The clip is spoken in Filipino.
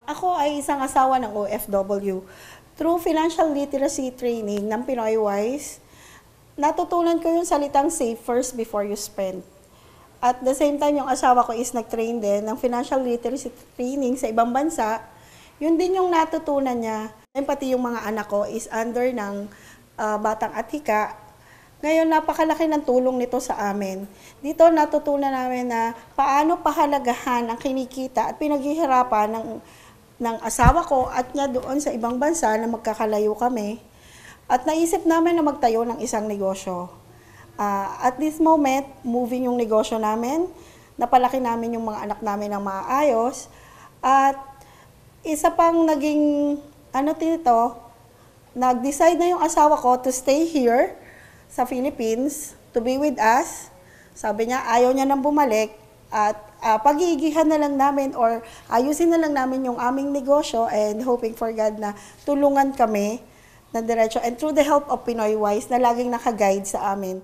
Ako ay isang asawa ng OFW. Through financial literacy training ng Pinoy Wise, natutunan ko yung salitang save first before you spend. At the same time, yung asawa ko is nag-train din ng financial literacy training sa ibang bansa. Yun din yung natutunan niya. Pati yung mga anak ko is under ng Batang at Hika. Ngayon, napakalaki ng tulong nito sa amin. Dito natutunan namin na paano pahalagahan ang kinikita at pinaghihirapan ng asawa ko at niya doon sa ibang bansa na magkakalayo kami. At naisip namin na magtayo ng isang negosyo. At this moment, moving yung negosyo namin, napalaki namin yung mga anak namin ng maayos. At isa pang naging, nag-decide na yung asawa ko to stay here sa Philippines, to be with us. Sabi niya, ayaw niya nang bumalik. At pag-iigihan na lang namin or ayusin na lang namin yung aming negosyo and hoping for God na tulungan kami na diretso. And through the help of Pinoy Wise na laging nakaguide sa amin.